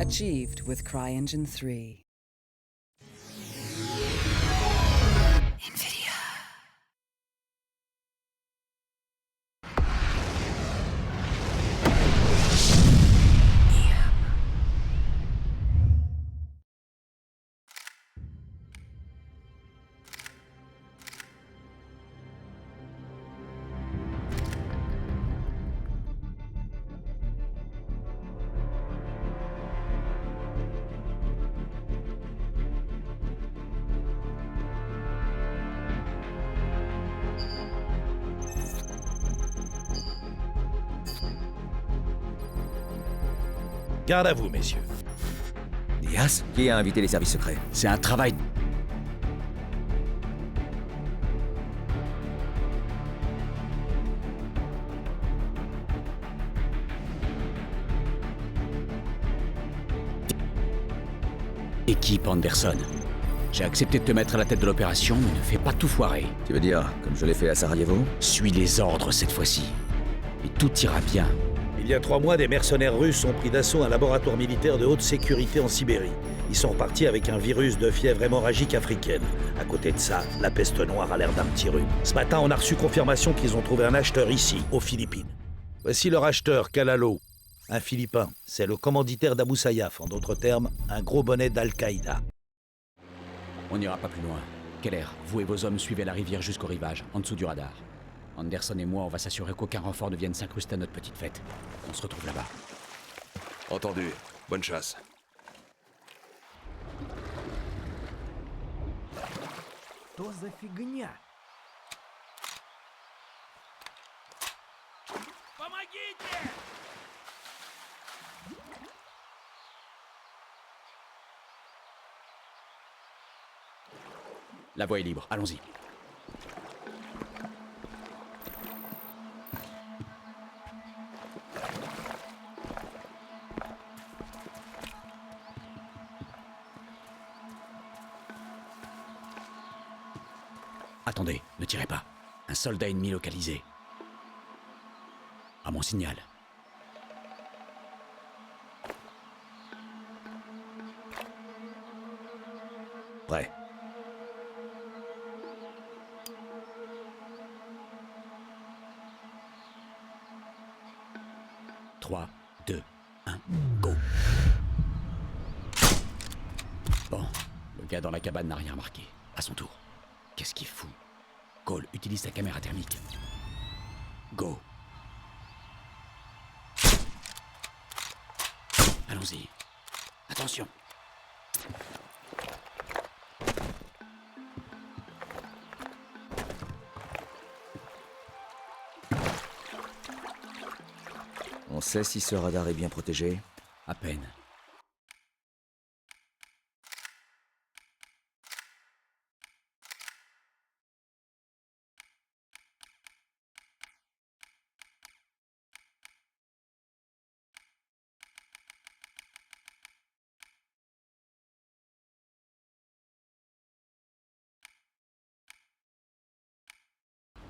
Achieved with CryEngine 3. NVIDIA. Garde à vous, messieurs. Diaz? Qui a invité les services secrets? C'est un travail... Équipe Anderson. J'ai accepté de te mettre à la tête de l'opération, mais ne fais pas tout foirer. Tu veux dire, comme je l'ai fait à Sarajevo? Suis les ordres cette fois-ci. Et tout ira bien. Il y a 3 mois, des mercenaires russes ont pris d'assaut un laboratoire militaire de haute sécurité en Sibérie. Ils sont repartis avec un virus de fièvre hémorragique africaine. À côté de ça, la peste noire a l'air d'un petit rhume. Ce matin, on a reçu confirmation qu'ils ont trouvé un acheteur ici, aux Philippines. Voici leur acheteur, Kalalo. Un Philippin. C'est le commanditaire d'Abu Sayyaf, en d'autres termes, un gros bonnet d'Al-Qaïda. On n'ira pas plus loin. Keller, vous et vos hommes suivez la rivière jusqu'au rivage, en dessous du radar. Anderson et moi, on va s'assurer qu'aucun renfort ne vienne s'incruster à notre petite fête. On se retrouve là-bas. Entendu. Bonne chasse. Что за фигня? Помогите! La voie est libre, allons-y. Attendez, ne tirez pas. Un soldat ennemi localisé. À mon signal. Prêt. Trois, 2, 1, go. Bon, le gars dans la cabane n'a rien remarqué. À son tour. Qu'est-ce qu'il fout? Cole, utilise ta caméra thermique. Go. Allons-y. Attention. On sait si ce radar est bien protégé? À peine.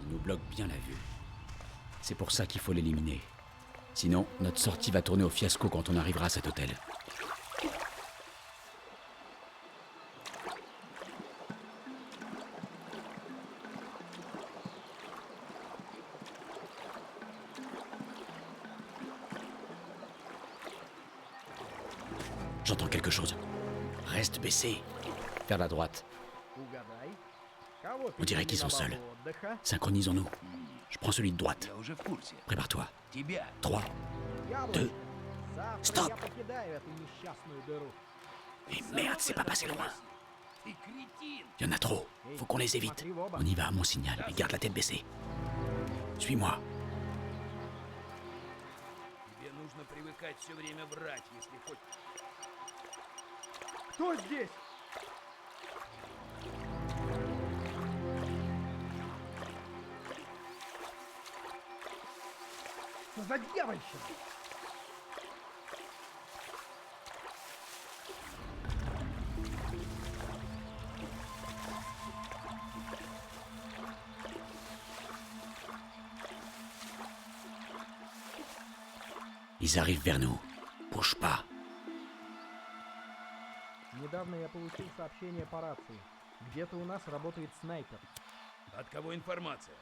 Il nous bloque bien la vue. C'est pour ça qu'il faut l'éliminer. Sinon, notre sortie va tourner au fiasco quand on arrivera à cet hôtel. J'entends quelque chose. Reste baissé. Vers la droite. On dirait qu'ils sont seuls. Synchronisons-nous. Je prends celui de droite. Prépare-toi. 3, 2, stop! Mais merde, c'est pas passé loin. Il y en a trop. Faut qu'on les évite. On y va à mon signal, mais garde la tête baissée. Suis-moi. Кто здесь? Что за дьявольщина? Ils arrivent vers nous. Bouge pas. Недавно я получил сообщение по рации. Где-то у нас работает снайпер. От кого информация?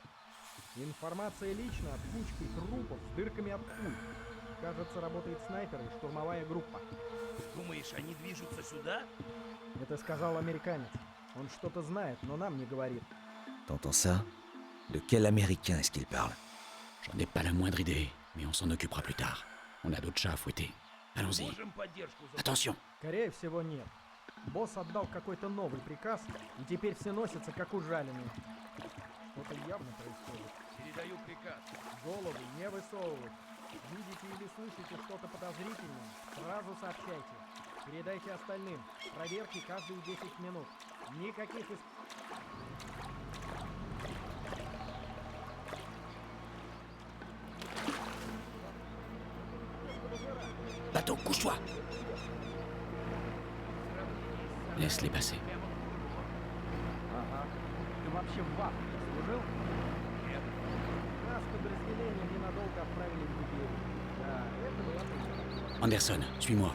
Информация лично от кучки трупов с дырками от пуль. Кажется, работает снайпер и штурмовая группа. Думаешь, они движутся сюда? Это сказал американец. Он что-то знает, но нам не говорит. T'entends ça? De quel américain est-ce qu'il parle? J'en ai pas la moindre idée, mais on s'en occupera plus tard. On a d'autres chats à fouetter. Allons-y. Можем поддержку за... Attention. Скорее всего, нет. Босс отдал какой-то новый приказ, и теперь все носятся как ужаленные. Что-то явно происходит. Передаю приказ. Головы не высовывать. Видите или слышите что-то подозрительное, сразу сообщайте. Передайте остальным. Проверки каждые 10 минут. Никаких Bateau, couche-toi. Laisse-les passer. Ага. Ты вообще в Африке служил? Нет. Нас подразделение ненадолго отправили в Нигерию. Да, это была причина. Anderson, suis-moi.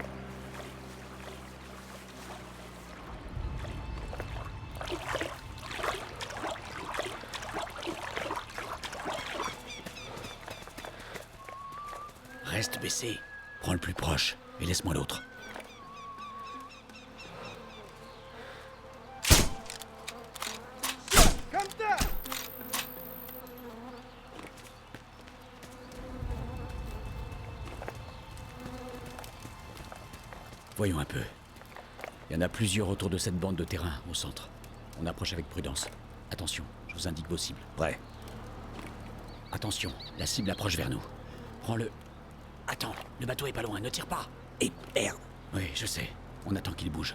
Reste baissé. Prends le plus proche et laisse-moi l'autre. Контакт! Voyons un peu. Il y en a plusieurs autour de cette bande de terrain, au centre. On approche avec prudence. Attention, je vous indique vos cibles. Prêt. Attention, la cible approche vers nous. Prends-le. Attends, le bateau est pas loin, ne tire pas. Et merde. Oui, je sais. On attend qu'il bouge.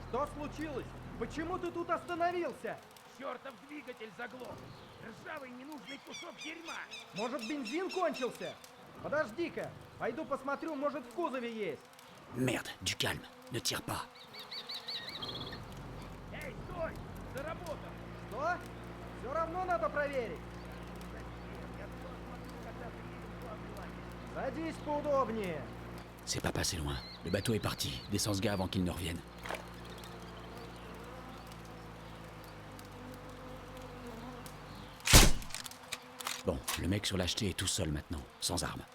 Что случилось? Почему ты тут остановился? Чертов двигатель заглох! Ржавый ненужный кусок дерьма! Может, бензин кончился? Подожди-ка, пойду посмотрю, может, в кузове есть. Merde, du calme. Ne tire pas. Эй, стой! Заработал! Что? Все равно надо проверить. Я скоро смотрю, когда приедем в главный лагерь. Садись поудобнее. C'est pas passé loin. Le bateau est parti. Descends ce gars avant qu'il ne revienne. Bon, le mec sur l'acheté est tout seul maintenant, sans armes.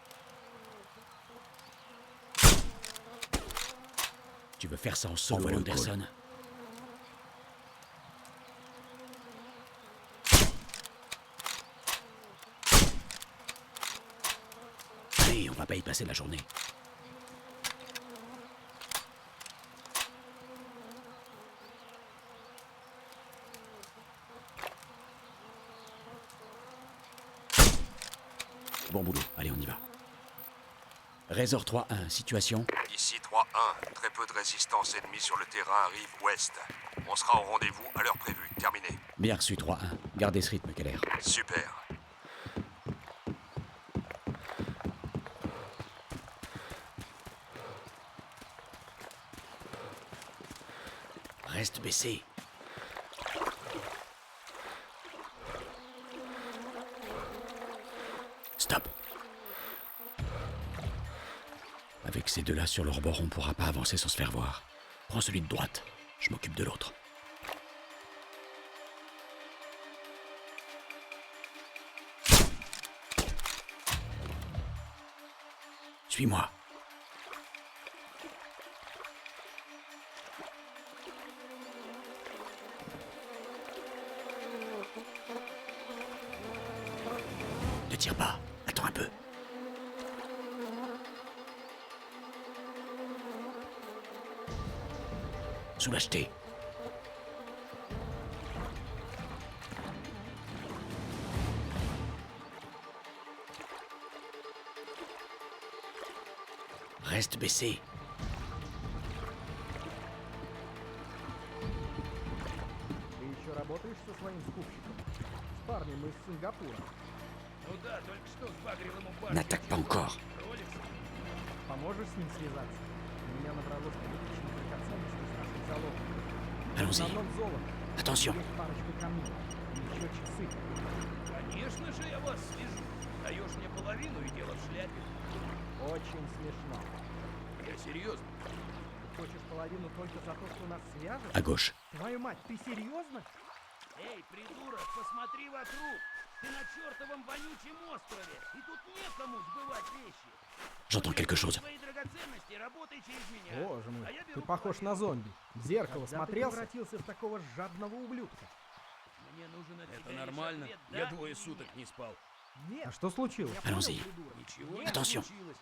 Tu veux faire ça en solo, Envoie-le au Anderson? Allez, on va pas y passer la journée. Bon boulot, allez, on y va. Résor 3-1, situation. Ici 3-1. Très peu de résistance ennemie sur le terrain, rive ouest. On sera au rendez-vous à l'heure prévue. Terminé. Bien reçu 3-1. Gardez ce rythme, Keller. Super. Reste baissé. Stop. Avec ces deux-là sur leur bord, on pourra pas avancer sans se faire voir. Prends celui de droite. Je m'occupe de l'autre. Suis-moi. Ne tire pas. Attends un peu. Sous l'acheté. Reste baissé. Ты еще работаешь со своим скупщиком? С парнем из Сингапура. Ну да, только что сбагрил ему парня. N'attaque pas encore. Роликс. Поможешь с ним связаться? У меня набралось приличных драгоценностей с наших залогов. В Allons-y. основном золото. Attention. Есть парочка камней. И еще часы. Конечно же, я вас свяжу. Даешь мне половину. половину и дело в шляпе. Очень смешно. Я серьезно. Ты хочешь половину только за то, что нас свяжет? À gauche. Твою мать, ты серьезно? Эй, придурок, посмотри вокруг. Ты на чертовом вонючем острове, и тут некому сбывать вещи. J'entends quelque chose. Свои драгоценности, работай через меня. Боже мой, А я ты беру похож на половину. зомби. В зеркало Когда смотрелся? ты превратился в такого жадного ублюдка? Мне нужен от Это тебя лишь нормально. ответ, Я да двое или суток нет. не спал. Нет. А что случилось? Я понял, Allons-y. придурок. Ничего не Attention. случилось.